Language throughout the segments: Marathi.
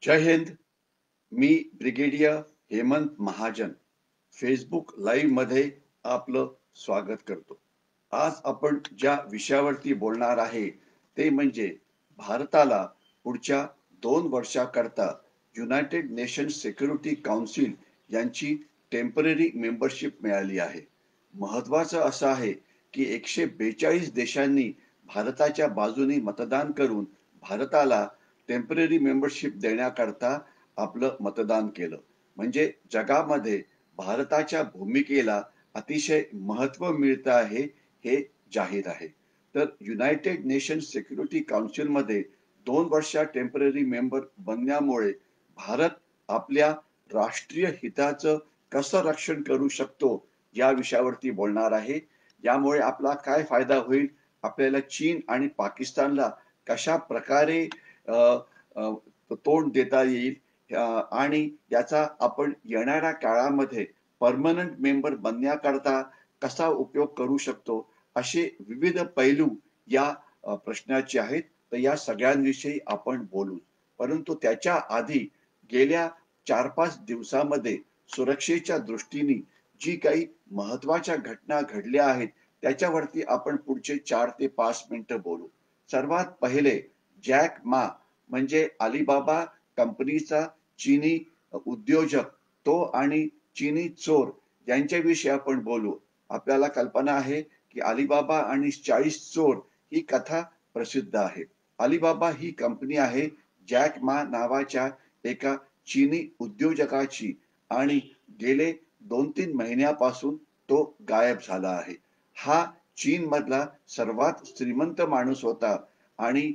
जय हिंद. मी brigadier Hemant Mahajan Facebook live मध्ये आपलं स्वागत करतो. आज आपण ज्या विषयावरती बोलणार आहे ते म्हणजे भारताला पुढच्या 2 वर्षाकरता युनायटेड नेशन्स सिक्युरिटी काउन्सिल यांची टेम्पररी मेंबरशिप मिळाली आहे. महत्वाचं असं आहे की 142 देशांनी भारताच्या बाजूने मतदान करून भारताला टेम्पररी मेंबरशिप देण्याकरता आपलं मतदान केलं. म्हणजे जगामध्ये भारताच्या भूमिकेला अतिशय महत्त्व मिळतं आहे हे जाहीर आहे. तर युनायटेड नेशन्स सिक्युरिटी काउन्सिलमध्ये 2 वर्षा टेम्पररी मेंबर बनण्यामुळे भारत आपल्या राष्ट्रीय हिताचं कसं रक्षण करू शकतो या विषयावरती बोलणार आहे. यामुळे आपला काय फायदा होईल, आपल्याला चीन आणि पाकिस्तानला कशा प्रकारे अ, अ, तोंड देता येईल आणि याचा आपण येणाऱ्या काळामध्ये परमनंट मेंबर बनण्याकरता कसा उपयोग करू शकतो, असे विविध पैलू या प्रश्नाचे आहेत. तर या सगळ्यांविषयी आपण बोलू. परंतु त्याच्या आधी गेल्या 4-5 दिवसामध्ये सुरक्षेच्या दृष्टीने जी काही महत्त्वाच्या घटना घडल्या आहेत त्याच्यावरती आपण पुढचे 4 ते 5 मिनिटं बोलू. सर्वात पहिले जॅक मा म्हणजे अलिबाबा कंपनीचा चीनी उद्योजक तो आणि चीनी चोर यांच्याविषयी आपण बोलू. आपल्याला कल्पना आहे की अलिबाबा आणि 40 चोर ही कथा प्रसिद्ध आहे. अलिबाबा ही कंपनी आहे जॅक मा नावाच्या एका चीनी उद्योजकाची आणि गेले 2-3 महिन्यापासून तो गायब झाला आहे. हा चीनमधला सर्वात श्रीमंत माणूस होता आणि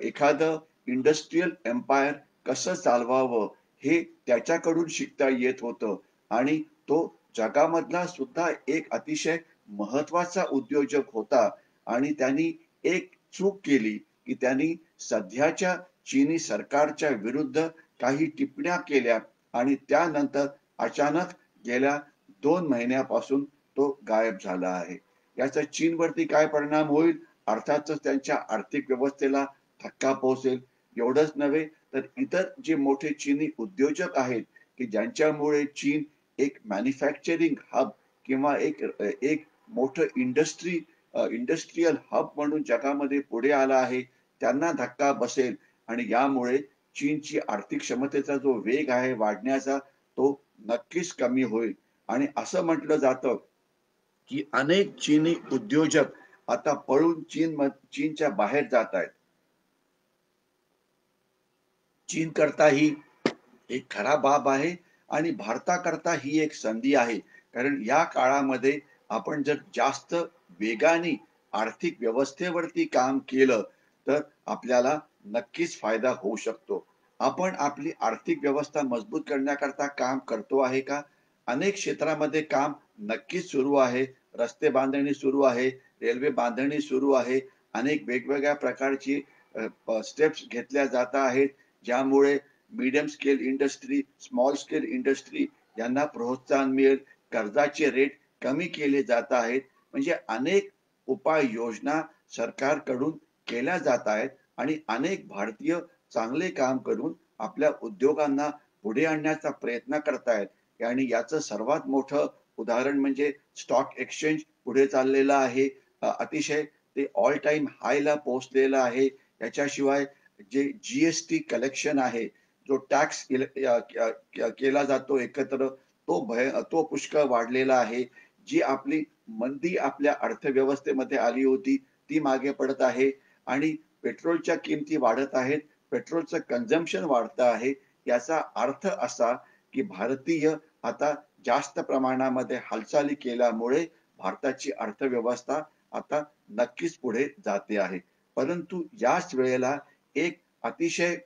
एखादं इंडस्ट्रियल एम्पायर कसं चालवावं हे त्याच्याकडून शिकता येत होतं आणि तो जगामधला सुद्धा एक अतिशय महत्वाचा उद्योजक होता आणि त्यांनी एक चूक केली की त्यांनी सध्याच्या चीनी सरकारच्या विरुद्ध काही टिप्पण्या केल्या आणि त्यानंतर अचानक गेल्या 2 महिन्यापासून तो गायब झाला आहे. याचा चीनवरती काय परिणाम होईल? अर्थातच त्यांच्या आर्थिक व्यवस्थेला धक्का पोहोचेल. एवढंच नव्हे तर इतर जे मोठे चीनी उद्योजक आहेत की ज्यांच्यामुळे चीन एक मॅन्युफॅक्चरिंग हब किंवा एक मोठं इंडस्ट्रियल हब म्हणून जगामध्ये पुढे आला आहे, त्यांना धक्का बसेल आणि यामुळे चीनची आर्थिक क्षमतेचा जो वेग आहे वाढण्याचा तो नक्कीच कमी होईल आणि असं म्हटलं जातं की अनेक चीनी उद्योजक आता पळून चीनच्या बाहेर जात आहेत. चीन करता ही एक खराब बाब आहे आणि भारताकरता ही एक संधी आहे. कारण या काळामध्ये आपण जर जास्त वेगाने आर्थिक व्यवस्थेवरती काम केलं तर आपल्याला नक्कीच फायदा होऊ शकतो. आपण आपली आर्थिक व्यवस्था मजबूत करण्याकरता काम करतो आहे का? अनेक क्षेत्रामध्ये काम नक्कीच सुरू आहे. रस्ते बांधणी सुरू आहे, रेल्वे बांधणी सुरू आहे. अनेक वेगवेगळ्या प्रकारची स्टेप्स घेतल्या जात आहेत, ज्यामुळे medium scale industry, small scale industry यांना प्रोत्साहन मिळेल. कर्जाचे रेट कमी केले जात आहेत. म्हणजे अनेक उपाययोजना सरकारकडून केल्या जात आहेत आणि अनेक भारतीय चांगले काम करून आपल्या उद्योगांना पुढे आणण्याचा प्रयत्न करतायत आणि याचं सर्वात मोठं उदाहरण म्हणजे स्टॉक एक्सचेंज पुढे चाललेलं आहे. अतिशय ते ऑल टाइम हायला पोहोचलेलं आहे. याच्याशिवाय जे जीएसटी कलेक्शन आहे, जो टॅक्स केला जातो एकत्र, तो पुष्कळ वाढलेला आहे. जी आपली मंदी आपल्या अर्थव्यवस्थेमध्ये आली होती, ती मागे पडत आहे आणि पेट्रोलच्या किमती वाढत आहेत. पेट्रोलचं कन्झम्पशन वाढतं आहे. याचा अर्थ असा की भारतीय आता जास्त प्रमाणामध्ये हालचाली केल्यामुळे भारताची अर्थव्यवस्था आता नक्कीच पुढे जाते आहे. परंतु याच वेळेला एक अतिशय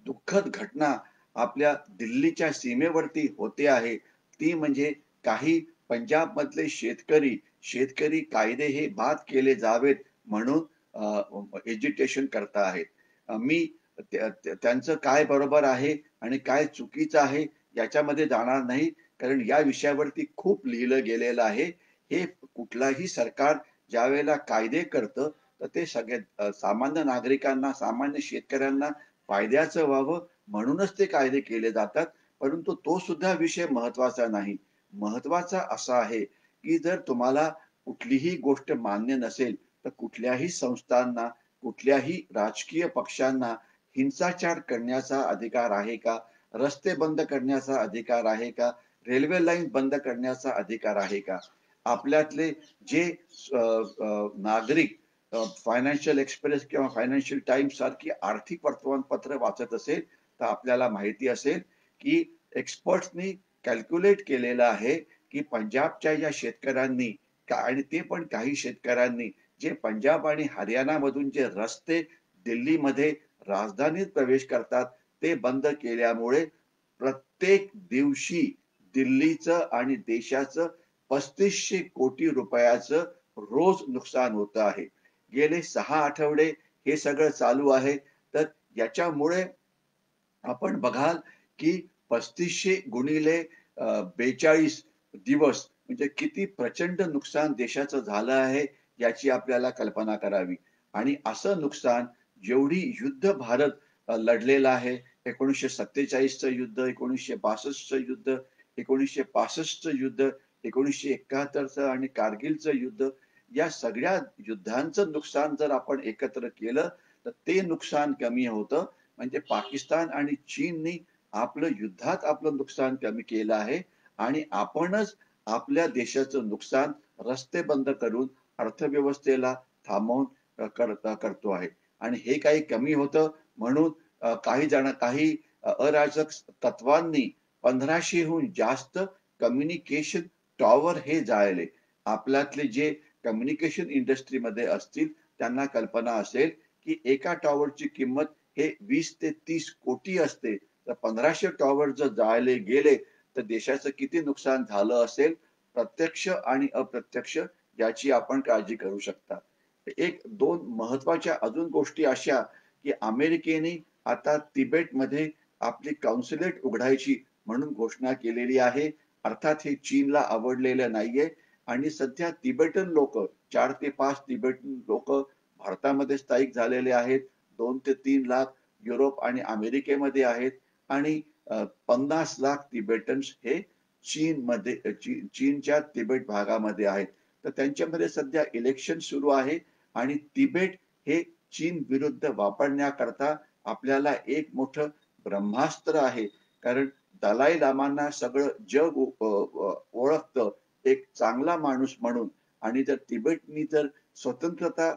दुःखद घटना आपल्या दिल्लीच्या सीमेवरती होते आहे. ती म्हणजे काही पंजाबमधले शेतकरी कायदे हे बाद केले जावेत म्हणून एजिटेशन करत आहेत. मी त्यांचं काय बरोबर आहे आणि काय चुकीचं आहे याच्यामध्ये जाणार नाही. कारण या विषयावरती खूप लिहिलं गेलेलं आहे. हे कुठलाही सरकार ज्यावेळेला कायदे करतं तर ते सगळे सामान्य नागरिकांना, सामान्य शेतकऱ्यांना फायद्याचं व्हावं म्हणूनच ते कायदे केले जातात. परंतु तो सुद्धा विषय महत्वाचा नाही. महत्वाचा असा आहे, की जर तुम्हाला कुठलीही गोष्ट मान्य नसेल, तर कुठल्याही संस्थांना, कुठल्याही राजकीय पक्षांना हिंसाचार करण्याचा अधिकार आहे का? रस्ते बंद करण्याचा अधिकार आहे का? रेल्वे लाईन बंद करण्याचा अधिकार आहे का? आपल्यातले जे नागरिक फायनान्शियल एक्सप्रेस किंवा फायनान्शियल टाइम्स सारखी आर्थिक वर्तमानपत्र वाचत असेल, तर आपल्याला माहिती असेल, की एक्सपर्ट्सनी कॅल्क्युलेट केलेलं आहे, की पंजाबच्या या शेतकऱ्यांनी आणि ते पण काही शेतकऱ्यांनी जे पंजाब आणि हरियाणामधून जे रस्ते दिल्लीमध्ये राजधानीत प्रवेश करतात, ते बंद केल्यामुळे प्रत्येक दिवशी दिल्लीचं आणि देशाचं 3500 कोटी रुपयाचं रोज नुकसान होत आहे. गेले 6 आठवडे हे सगळं चालू आहे. तर याच्यामुळे आपण बघाल की 3500 गुणिले 42 दिवस म्हणजे किती प्रचंड नुकसान देशाचं झालं आहे याची आपल्याला कल्पना करावी. आणि असं नुकसान जेवढी युद्ध भारत लढलेला आहे, 1947चं युद्ध, 1962चं युद्ध, 1965चं युद्ध, 1971चं आणि कारगिलचं युद्ध, या सगळ्या युद्धांचं नुकसान जर आपण एकत्र केलं तर ते नुकसान कमी होतं. म्हणजे पाकिस्तान आणि चीननी आपलं युद्धात आपलं नुकसान कमी केलं आहे आणि आपणच आपल्या देशाचं नुकसान रस्ते बंद करून अर्थव्यवस्थेला थांबवून करतो आहे. आणि हे काही कमी होतं म्हणून काही अराजक तत्वांनी 1500हून जास्त कम्युनिकेशन टॉवर हे जाळले. आपल्यातले जे कम्युनिकेशन इंडस्ट्रीमध्ये असतील त्यांना कल्पना असेल की एका टॉवरची किंमत हे 20 ते 30 कोटी असते. तर 1500 टॉवर जर जाळले गेले तर देशाचं किती नुकसान झालं असेल, प्रत्यक्ष आणि अप्रत्यक्ष, याची आपण काळजी करू शकता. एक दोन महत्वाच्या अजून गोष्टी अशा की अमेरिकेने आता तिबेटमध्ये आपली कौन्सिलेट उघडायची म्हणून घोषणा केलेली आहे. अर्थात हे चीनला आवडलेलं नाहीये आणि सध्या तिबेटन लोक 4 ते 5 तिबेटन लोक भारतामध्ये स्थायिक झालेले आहेत. 2 ते 3 लाख युरोप आणि अमेरिकेमध्ये आहेत आणि 50 लाख तिबेटन्स हे चीनच्या तिबेट भागामध्ये आहेत. तर त्यांच्यामध्ये सध्या इलेक्शन सुरू आहे आणि तिबेट हे चीन विरुद्ध वापरण्याकरता आपल्याला एक मोठं ब्रह्मास्त्र आहे. कारण दलाई लामांना सगळं जग ओळखतं एक चांगला माणूस म्हणून. आणि जर तिबेटनी जर स्वतंत्रता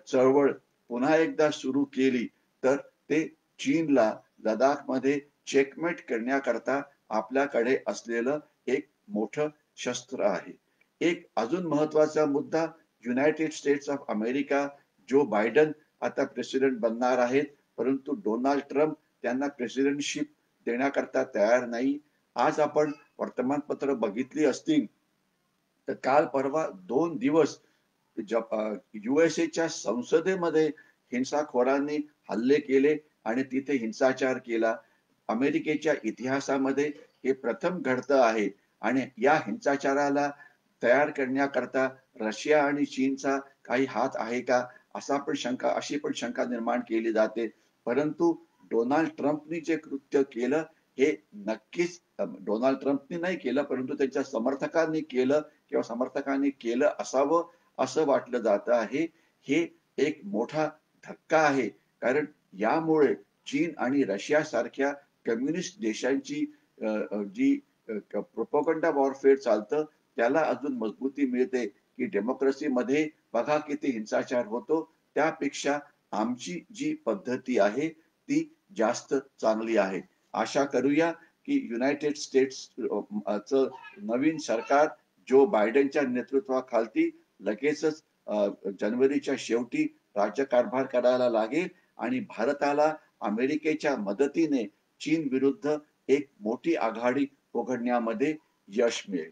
चळवळ पुन्हा एकदा सुरू केली तर ते चीनला लडाखमध्ये चेकमेट करण्याकरता आपल्याकडे असलेलं एक मोठं शस्त्र आहे. एक अजून महत्वाचा मुद्दा, United states of America, Joe Biden आता प्रेसिडेंट बनणार आहेत, परंतु डोनाल्ड ट्रम्प त्यांना प्रेसिडेंटशिप देण्याकरता तयार नाही. आज आपण वर्तमानपत्र बघितली असतील तर काल परवा 2 दिवस USAच्या संसदेमध्ये हिंसाखोरांनी हल्ले केले आणि तिथे हिंसाचार केला. अमेरिकेच्या इतिहासामध्ये हे प्रथम घडतं आहे आणि या हिंसाचाराला तयार करण्याकरता रशिया आणि चीनचा काही हात आहे का, अशी पण शंका निर्माण केली जाते. परंतु डोनाल्ड ट्रम्पनी जे कृत्य केलं हे नक्कीच डोनाल्ड ट्रम्पनी नाही केलं, परंतु त्यांच्या समर्थकांनी केलं किंवा समर्थकांनी केलं असावं असं वाटलं जात आहे. हे एक मोठा धक्का आहे. कारण यामुळे चीन आणि रशिया सारख्या कम्युनिस्ट देशांची जी प्रोपगंडा वॉरफेअर चालतं त्याला अजून मजबूती मिळते की डेमोक्रेसीमध्ये बघा किती हिंसाचार होतो, त्यापेक्षा आमची जी पद्धती आहे ती जास्त चांगली आहे. आशा करूया की युनायटेड स्टेट्स नवीन सरकार जो बायडनच्या नेतृत्वाखाली लगेचच जानेवारीच्या शेवटी राज्यकारभार करायला लागेल आणि भारताला अमेरिकेच्या मदतीने चीन विरुद्ध एक मोठी आघाडी उघडण्यामध्ये यश मिळेल.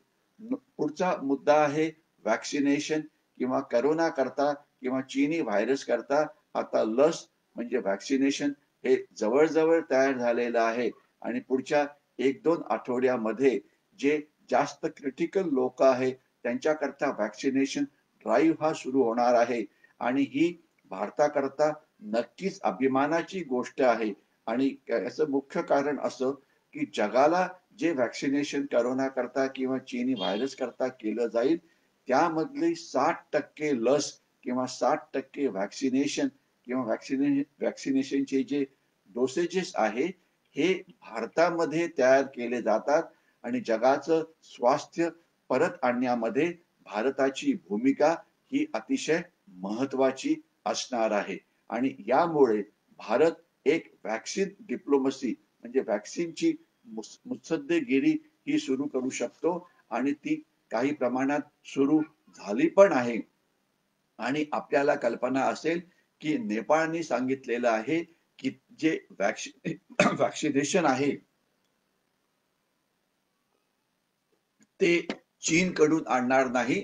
पुढचा मुद्दा आहे वॅक्सिनेशन किंवा करोना करता किंवा चीनी व्हायरस करता आता लस म्हणजे वॅक्सिनेशन हे जवळजवळ तयार झालेलं आहे आणि पुढच्या 1-2 आठवड्यामध्ये जे जास्त क्रिटिकल लोक आहेत त्यांच्याकरता वॅक्सिनेशन ड्राईव्ह हा सुरू होणार आहे आणि ही भारताकरता नक्कीच अभिमानाची गोष्ट आहे. आणि याचं मुख्य कारण असं की जगाला जे व्हॅक्सिनेशन करोना करता किंवा चीनी व्हायरस करता केलं जाईल त्यामधली 60% लस किंवा 60% व्हॅक्सिनेशन किंवा व्हॅक्सिनेशनचे जे डोसेजेस आहे हे भारतामध्ये तयार केले जातात आणि जगाचं स्वास्थ्य परत आणण्यामध्ये भारताची भूमिका ही अतिशय महत्वाची असणार आहे आणि यामुळे भारत एक व्हॅक्सिन डिप्लोमसी म्हणजे व्हॅक्सिनची मुत्सद्देगिरी ही सुरू करू शकतो आणि ती काही प्रमाणात सुरू झाली पण आहे आणि आपल्याला कल्पना असेल की नेपाळने सांगितलेलं आहे की जे व्हॅक्सिनेशन आहे ते चीनकडून आणणार नाही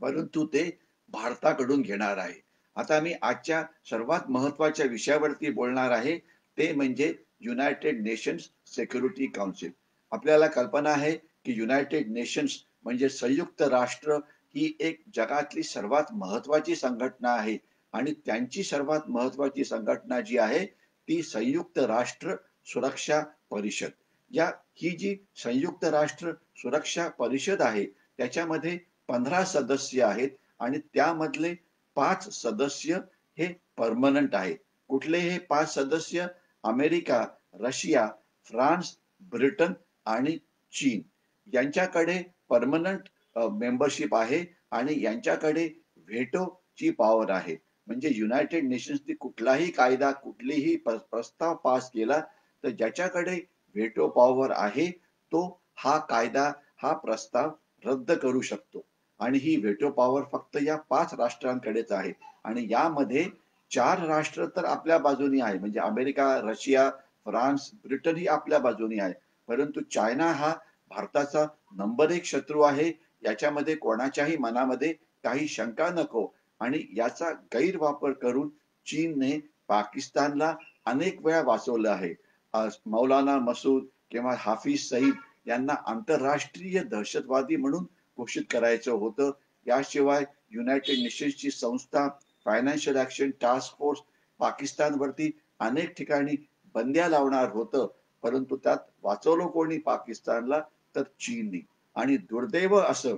परंतु ते भारताकडून घेणार आहे. आता मी आजच्या सर्वात महत्वाच्या विषयावरती बोलणार आहे ते म्हणजे युनायटेड नेशन्स सिक्युरिटी काउन्सिल. आपल्याला कल्पना आहे की युनायटेड नेशन्स म्हणजे संयुक्त राष्ट्र ही एक जगातली सर्वात महत्वाची संघटना आहे आणि त्यांची सर्वात महत्वाची संघटना जी आहे ती संयुक्त राष्ट्र सुरक्षा परिषद. या ही जी संयुक्त राष्ट्र सुरक्षा परिषद आहे त्याच्यामध्ये 15 सदस्य आहेत आणि त्यामधले 5 सदस्य हे परमनंट आहेत. कुठले हे 5 सदस्य? अमेरिका, रशिया, फ्रान्स, ब्रिटन आणि चीन यांच्याकडे परमनंट मेंबरशिप आहे आणि यांच्याकडे व्हेटोची पॉवर आहे. म्हणजे युनायटेड नेशन्सनी कुठलाही कायदा कुठलीही प्रस्ताव पास केला तर ज्याच्याकडे व्हेटो पॉवर आहे तो हा कायदा हा प्रस्ताव रद्द करू शकतो आणि ही व्हेटो पॉवर फक्त या 5 राष्ट्रांकडेच आहे आणि यामध्ये 4 राष्ट्र तर आपल्या बाजूनी आहे म्हणजे अमेरिका, रशिया, फ्रान्स, ब्रिटन ही आपल्या बाजूनी आहे परंतु चायना हा भारताचा नंबर 1 शत्रू आहे. याच्यामध्ये कोणाच्याही मनामध्ये काही शंका नको आणि याचा गैरवापर करून चीनने पाकिस्तानला अनेक वेळा वाचवलं आहे. मौलाना मसूद किंवा हाफिज सईद यांना आंतरराष्ट्रीय दहशतवादी म्हणून घोषित करायचं होतं. याशिवाय युनायटेड नेशन्सची संस्था फायनान्शियल ऍक्शन टास्क फोर्स पाकिस्तानवरती अनेक ठिकाणी बंद्या लावणार होतं परंतु त्यात वाचवलं कोणी पाकिस्तानला तर चीननी आणि दुर्दैव असं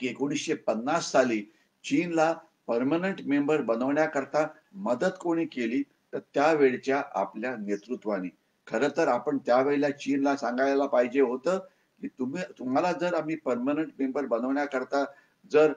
की 1950 साली चीनला परमनंट मेंबर बनवण्याकरता मदत कोणी केली तर त्यावेळच्या आपल्या नेतृत्वाने. खरं तर आपण त्यावेळेला चीनला सांगायला पाहिजे होतं की तुम्हाला जर आम्ही परमनंट मेंबर बनवण्याकरता जर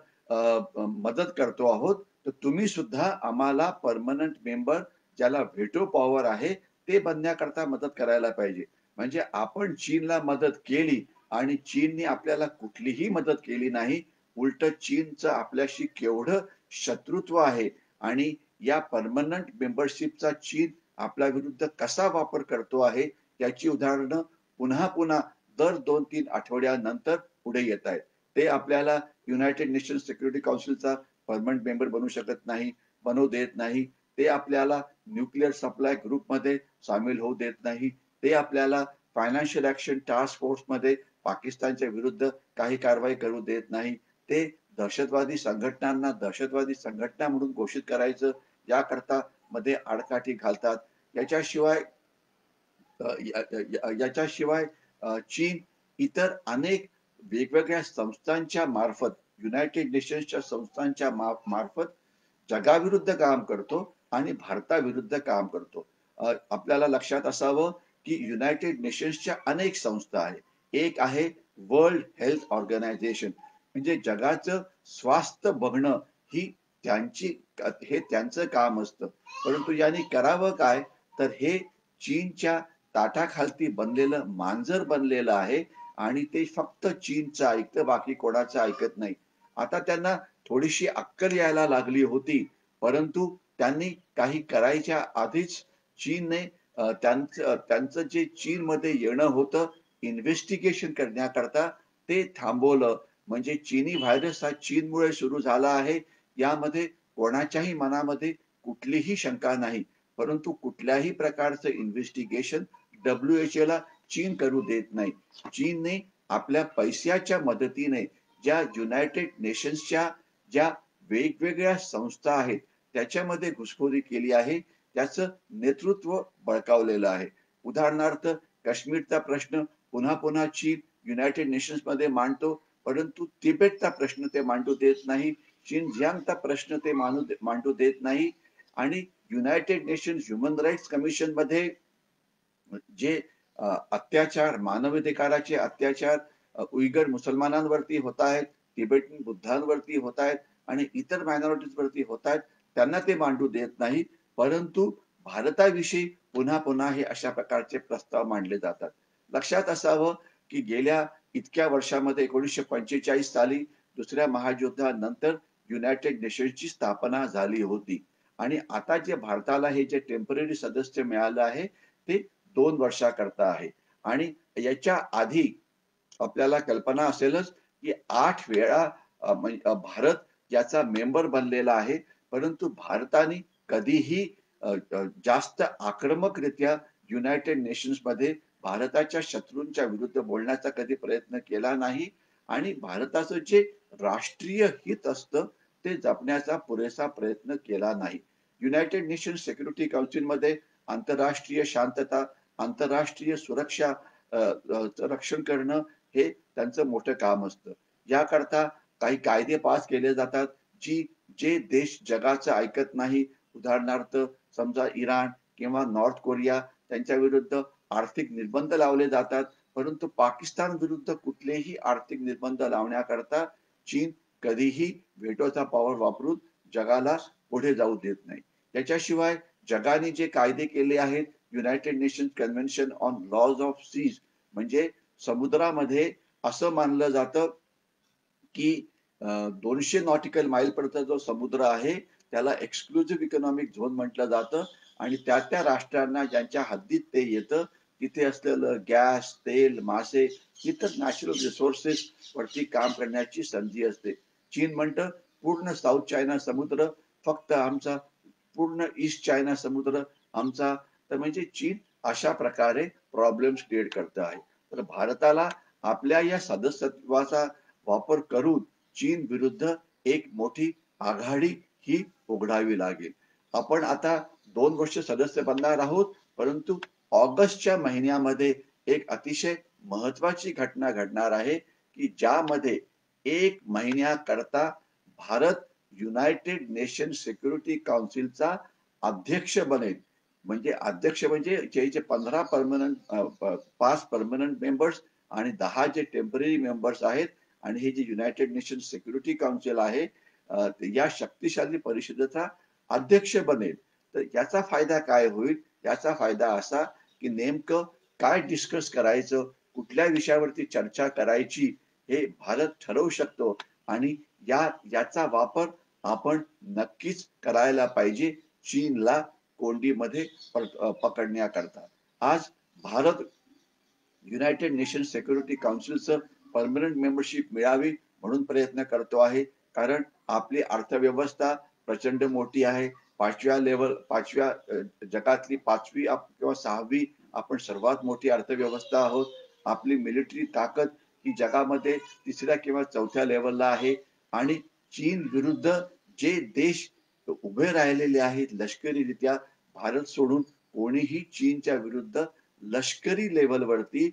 मदत करतो आहोत तर तुम्ही सुद्धा आम्हाला परमनंट मेंबर ज्याला व्हेटो पॉवर आहे ते बनण्याकरता मदत करायला पाहिजे. म्हणजे आपण चीनला मदत केली आणि चीनने आपल्याला कुठलीही मदत केली नाही. उलट चीनचं आपल्याशी केवढं शत्रुत्व आहे आणि या परमनंट मेंबरशिपचा चीन आपल्या विरुद्ध कसा वापर करतो आहे याची उदाहरणं पुन्हा पुन्हा दर 2-3 आठवड्यानंतर पुढे येत आहेत. ते आपल्याला युनायटेड नेशन्स सिक्युरिटी काउन्सिलचा परमनंट मेंबर बनू शकत नाही, बनवू देत नाही. ते आपल्याला न्यूक्लिअर सप्लाय ग्रुपमध्ये सामील होऊ देत नाही. ते आपल्याला फायनान्शियल ऍक्शन टास्क फोर्समध्ये पाकिस्तानच्या विरुद्ध काही कारवाई करू देत नाही. ते दहशतवादी संघटनांना दहशतवादी संघटना म्हणून घोषित करायचं याकरता मध्ये आडकाठी घालतात. याच्याशिवाय याच्याशिवाय चीन इतर अनेक वेगवेगळ्या संस्थांच्या मार्फत युनायटेड नेशन्सच्या संस्थांच्या मार्फत जगाविरुद्ध काम करतो आणि भारताविरुद्ध काम करतो. आपल्याला लक्षात असावं की युनायटेड नेशन्सच्या अनेक संस्था आहेत. एक आहे वर्ल्ड हेल्थ ऑर्गनायझेशन म्हणजे जगाचं स्वास्थ्य बघणं ही त्यांची हे त्यांचं काम असतं. परंतु यांनी करावं काय तर हे चीनच्या ताटाखालती बनलेलं मांजर बनलेलं आहे आणि ते फक्त चीनचं ऐकतं बाकी कोणाचं ऐकत नाही. आता त्यांना थोडीशी अक्कल यायला लागली होती परंतु त्यांनी काही करायच्या आधीच चीनने त्यांचं जे चीनमध्ये येणं होतं इन्व्हेस्टिगेशन करण्याकरता ते थांबवलं. म्हणजे चीनी व्हायरस हा चीनमुळे सुरू झाला आहे यामध्ये कोणाच्याही मनामध्ये कुठलीही शंका नाही. परंतु कुठल्याही प्रकारचं इन्व्हेस्टिगेशन WHO ला चीन करू देत नाही. चीनने आपल्या पैशाच्या मदतीने ज्या युनायटेड नेशन्सच्या ज्या वेगवेगळ्या संस्था आहेत त्याच्यामध्ये घुसखोरी केली आहे. त्याचं नेतृत्व बळकावलेलं आहे. उदाहरणार्थ काश्मीरचा प्रश्न पुन्हा पुन्हा चीन युनायटेड नेशन्स मध्ये मांडतो, परंतु तिबेटचा प्रश्न ते मांडू देत नाही. शिनजियांगचा प्रश्न ते मांडू देत नाही. आणि united nations human rights commission मध्ये जे अत्याचार, मानवाधिकाराचे अत्याचार उयगर मुसलमानांवरती होत आहेत, तिबेटन बुद्धांवरती होत आहेत आणि इतर मायनॉरिटीज वरती होत आहेत, त्यांना ते मांडू देत नाही. परंतु भारताविषयी पुन्हा पुन्हा हे अशा प्रकारचे प्रस्ताव मांडले जातात. लक्षात असावं की गेल्या इतक्या वर्षामध्ये 1945 साली दुसऱ्या महायुद्धानंतर युनायटेड नेशन्सची स्थापना झाली होती आणि आता जे भारताला हे जे टेम्पररी सदस्य मिळालं आहे ते 2 वर्षाकरता आहे. आणि याच्या आधी आपल्याला कल्पना असेलच की 8 वेळा भारत याचा मेंबर बनलेला आहे. परंतु भारताने कधीही जास्त आक्रमकरित्या युनायटेड नेशन्स मध्ये भारताच्या शत्रूंच्या विरुद्ध बोलण्याचा कधी प्रयत्न केला नाही आणि भारताचं जे राष्ट्रीय हित असतं ते जपण्याचा पुरेसा प्रयत्न केला नाही. युनायटेड नेशन्स सिक्युरिटी काउन्सिल मध्ये आंतरराष्ट्रीय शांतता, आंतरराष्ट्रीय सुरक्षा रक्षण करणं हे त्यांचं मोठं काम असतं. याकरता काही कायदे पास केले जातात जे देश जगाचं ऐकत नाही, उदाहरणार्थ समजा इराण किंवा नॉर्थ कोरिया, त्यांच्या विरुद्ध आर्थिक निर्बंध लावले जातात. परंतु पाकिस्तान विरुद्ध कुठलेही आर्थिक निर्बंध लावण्याकरता चीन कधीही व्हेटोचा पॉवर वापरून जगाला पुढे जाऊ देत नाही. त्याच्याशिवाय जगाने जे कायदे केले आहेत, united nations convention on laws of seas, म्हणजे समुद्रामध्ये असं मानलं जातं की 200 नॉटिकल माईल पर्यंत जो समुद्र आहे त्याला एक्सक्लुझिव्ह इकॉनॉमिक झोन म्हटलं जातं आणि त्या राष्ट्रांना ज्यांच्या हद्दीत ते येतं तिथे असलेलं गॅस, तेल, मासे, इतर नॅचरल रिसोर्सेस वरती काम करण्याची संधी असते. चीन म्हणतं पूर्ण साऊथ चायना समुद्र फक्त आमचा, पूर्ण ईस्ट चायना समुद्र आमचा. तर म्हणजे चीन अशा प्रकारे प्रॉब्लेम्स क्रिएट करत आहे. तर भारताला आपल्या या सदस्यत्वाचा वापर करून चीन विरुद्ध एक मोठी आघाडी ही उघडावी लागेल. आपण आता 2 वर्ष सदस्य बनणार आहोत, परंतु ऑगस्टच्या महिन्यामध्ये एक अतिशय महत्वाची घटना घडणार आहे की ज्यामध्ये 1 महिन्याकरता भारत युनायटेड नेशन सिक्युरिटी काउन्सिलचा अध्यक्ष बनेल. म्हणजे अध्यक्ष म्हणजे जे 15 परमनंट 5 परमनंट मेंबर्स आणि 10 जे टेम्पररी मेंबर्स आहेत आणि हे जे युनायटेड नेशन सिक्युरिटी काउन्सिल आहे या शक्तिशाली परिषदेचा अध्यक्ष बनेल. तर याचा फायदा काय होईल? याचा फायदा असा की नेमकं काय डिस्कस करायचं, कुठल्या विषयावरती चर्चा करायची हे भारत ठरवू शकतो आणि याचा वापर आपण नक्कीच करायला पाहिजे चीनला कोंडीमध्ये पकडण्याकरता. आज भारत युनायटेड नेशन सिक्युरिटी काउन्सिलचं परमनंट मेंबरशिप मिळावी म्हणून प्रयत्न करतो आहे. कारण आपली अर्थव्यवस्था प्रचंड मोठी आहे. 5व्या जगातली 5वी किंवा 6वी आपण सर्वात मोठी अर्थव्यवस्था आहोत. आपली मिलिटरी ताकद ही जगामध्ये 3ऱ्या किंवा 4थ्या लेवलला आहे आणि चीन विरुद्ध जे देश उभे राहिलेले आहेत लष्करीरित्या, भारत सोडून कोणीही चीनच्या विरुद्ध लष्करी लेवलवरती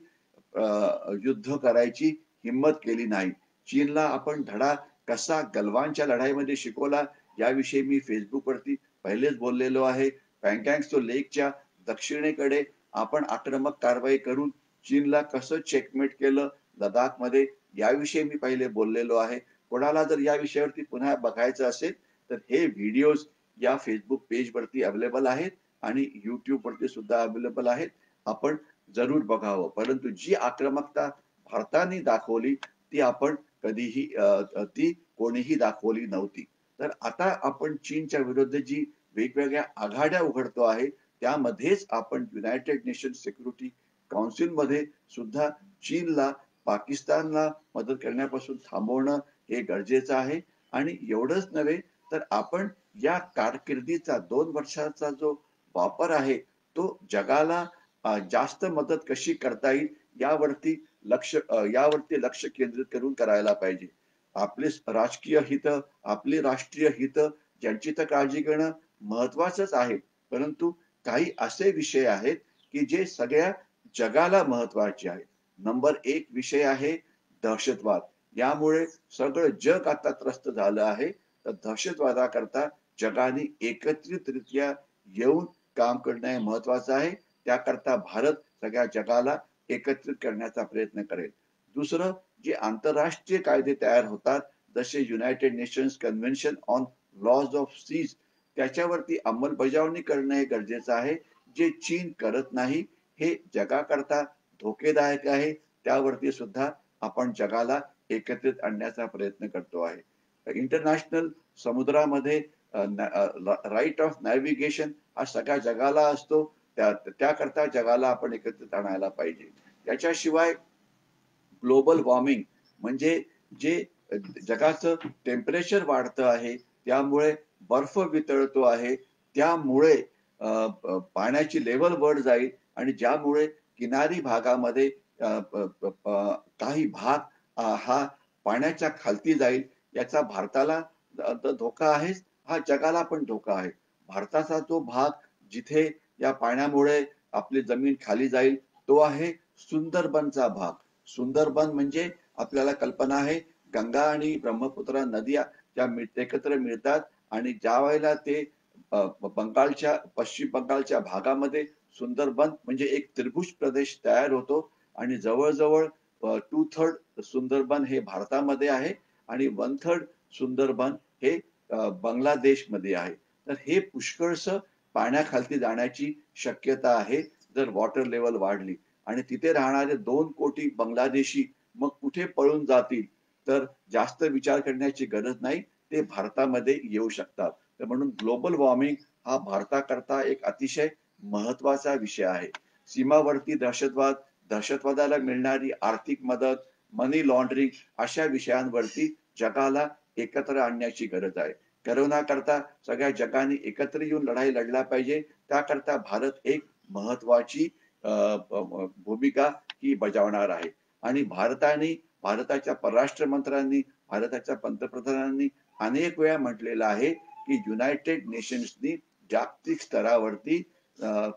युद्ध करायची हिम्मत केली नाही. चीनला आपण धडा कसा गलवानच्या लढाईमध्ये शिकवला याविषयी मी फेसबुकवरती पहिलेच बोललेलो आहे. पँगँग लेकच्या दक्षिणेकडे आपण आक्रमक कारवाई करून चीनला कसं चेकमेट केलं लडाखमध्ये याविषयी मी पहिले बोललेलो आहे. कोणाला जर या विषयावरती पुन्हा बघायचं असेल तर हे व्हिडिओज या फेसबुक पेजवरती अवेलेबल आहेत आणि युट्यूब वरती सुद्धा अवेलेबल आहेत. आपण जरूर बघावं. परंतु जी आक्रमकता भारताने दाखवली ती आपण कधीही ती कोणीही दाखवली नव्हती. तर आता आपण चीनच्या विरुद्ध जी वेगवेगळ्या आघाड्या उघडतो आहे त्यामध्येच आपण युनायटेड नेशन सिक्युरिटी काउन्सिल मध्ये सुद्धा चीनला, पाकिस्तानला मदत करण्यापासून थांबवणं हे गरजेचं आहे. आणि एवढंच नव्हे तर आपण या कारकिर्दीचा 2 वर्षाचा जो वापर आहे तो जगाला जास्त मदत कशी करता येईल यावरती लक्ष केंद्रित करून करायला पाहिजे. आपले राजकीय हित, आपली राष्ट्रीय हित यांची तर काळजी घेणं महत्वाचंच आहे. परंतु काही असे विषय आहेत की जे सगळ्या जगाला महत्वाचे आहेत. नंबर 1 विषय आहे दहशतवाद. यामुळे सगळं जग आता त्रस्त झालं आहे. तर दहशतवादाकरता जगाने एकत्रितरित्या येऊन काम करणं हे महत्वाचं आहे. त्याकरता भारत सगळ्या जगाला एकत्रित करण्याचा प्रयत्न करेल. दुसरं, जे आंतरराष्ट्रीय कायदे तयार होतात, जसे united nations convention on laws of seas, त्याच्यावरती अंमलबजावणी करणं हे गरजेचं आहे. जे चीन करत नाही, हे जगाकरता धोकेदायक आहे. त्यावरती सुद्धा आपण जगाला एकत्रित आणण्याचा प्रयत्न करतो आहे. इंटरनॅशनल समुद्रामध्ये राईट ऑफ नॅव्हिगेशन हा सगळ्या जगाला असतो. त्याकरता जगाला आपण एकत्रित आणायला पाहिजे. याच्याशिवाय ग्लोबल वॉर्मिंग म्हणजे जे जगाचं टेम्परेचर वाढतं आहे, त्यामुळे बर्फ वितळतो आहे, त्यामुळे पाण्याची लेवल वर जाईल आणि ज्यामुळे किनारी भागामध्ये काही भाग हा पाण्याच्या खालती जाईल. याचा भारताला धोका आहेच, हा जगाला पण धोका आहे. भारताचा जो भाग जिथे या पाण्यामुळे आपली जमीन खाली जाईल तो आहे सुंदरबनचा भाग. सुंदरबन म्हणजे आपल्याला कल्पना आहे, गंगा आणि ब्रह्मपुत्रा नद्या ज्या एकत्र मिळतात आणि ज्या वेळेला ते पश्चिम बंगालच्या भागामध्ये सुंदरबन म्हणजे एक त्रिभुज प्रदेश तयार होतो आणि जवळजवळ 2/3 सुंदरबन हे भारतामध्ये आहे आणि 1/3 सुंदरबन हे बांगलादेशमध्ये आहे. तर हे पुष्कळसं पाण्याखालती जाण्याची शक्यता आहे जर वॉटर लेव्हल वाढली आणि तिथे राहणारे 2 कोटी बांगलादेशी मग कुठे पळून जातील, तर जास्त विचार करण्याची गरज नाही. ते भारतामध्ये येऊ शकतात. तर म्हणून ग्लोबल वॉर्मिंग हा भारताकरता एक अतिशय महत्वाचा विषय आहे. सीमावर्ती दहशतवाद, दहशतवादाला मिळणारी आर्थिक मदत, मनी लॉन्ड्रिंग अशा विषयांवरती जगाला एकत्र आणण्याची गरज आहे. कोरोना करता सगळ्या जगाने एकत्र येऊन लढाई लढला पाहिजे. त्याकरता भारत एक महत्वाची भूमिका ही बजावणार आहे आणि भारताच्या परराष्ट्र मंत्र्यांनी, भारताच्या पंतप्रधानांनी अनेक वेळा म्हटलेलं आहे की युनायटेड नेशन्सनी जागतिक स्तरावरती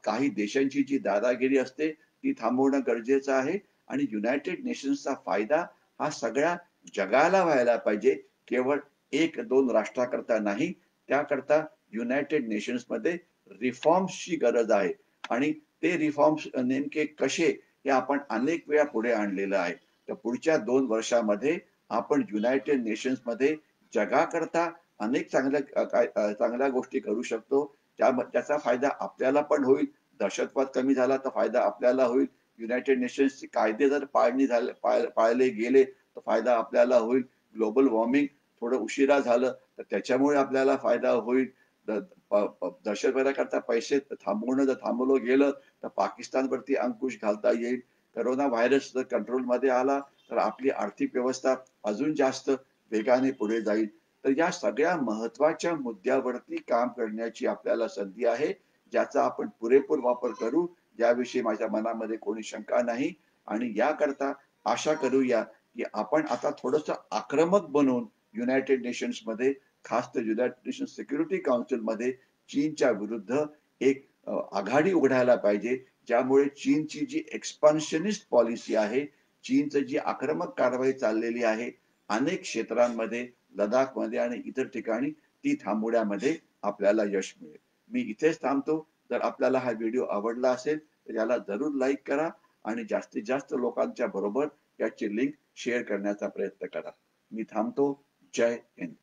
काही देशांची जी दादागिरी असते ती थांबवणं गरजेचं आहे आणि युनायटेड नेशन्सचा फायदा हा सगळ्या जगाला व्हायला पाहिजे, केवळ 1-2 राष्ट्राकरता नाही. त्याकरता युनायटेड नेशन्समध्ये रिफॉर्म्सची गरज आहे आणि ते रिफॉर्म्स नेमके कसे हे आपण अनेक वेळा पुढे आणलेलं आहे. तर पुढच्या 2 वर्षामध्ये आपण युनायटेड नेशन्समध्ये जगाकरता अनेक चांगल्या गोष्टी करू शकतो. त्याचा फायदा आपल्याला पण होईल. दहशतवाद कमी झाला तर फायदा आपल्याला होईल. युनायटेड नेशन्सचे कायदे जर पाळले गेले तर फायदा आपल्याला होईल. ग्लोबल वॉर्मिंग थोडं उशिरा झालं तर त्याच्यामुळे आपल्याला फायदा होईल. दहशतवादाकरता पैसे थांबवणं जर थांबवलं गेलं तर पाकिस्तानवरती अंकुश घालता येईल. कोरोना व्हायरस जर कंट्रोलमध्ये आला तर आपली आर्थिक व्यवस्था अजून जास्त वेगाने पुढे जाईल. तर या सगळ्या महत्वाच्या मुद्द्यावरती काम करण्याची आपल्याला संधी आहे, ज्याचा आपण पुरेपूर वापर करू याविषयी माझ्या मनामध्ये कोणी शंका नाही. आणि याकरता आशा करूया की आपण आता थोडंसं आक्रमक बनून युनायटेड नेशन्समध्ये, खास तर युनायटेड नेशन्स सिक्युरिटी काउन्सिलमध्ये चीनच्या विरुद्ध एक आघाडी उघडायला पाहिजे, ज्यामुळे चीनची जी एक्सपान्शनिस्ट पॉलिसी आहे, चीनचं जी आक्रमक कारवाई चाललेली आहे अनेक क्षेत्रांमध्ये, लडाखमध्ये आणि इतर ठिकाणी, ती थांबवण्यामध्ये आपल्याला यश मिळेल. मी इथेच थांबतो. जर आपल्याला हा व्हिडिओ आवडला असेल तर याला जरूर लाईक करा आणि जास्तीत जास्त लोकांच्या बरोबर याची लिंक शेअर करण्याचा प्रयत्न करा. मी थांबतो. जय हिंद.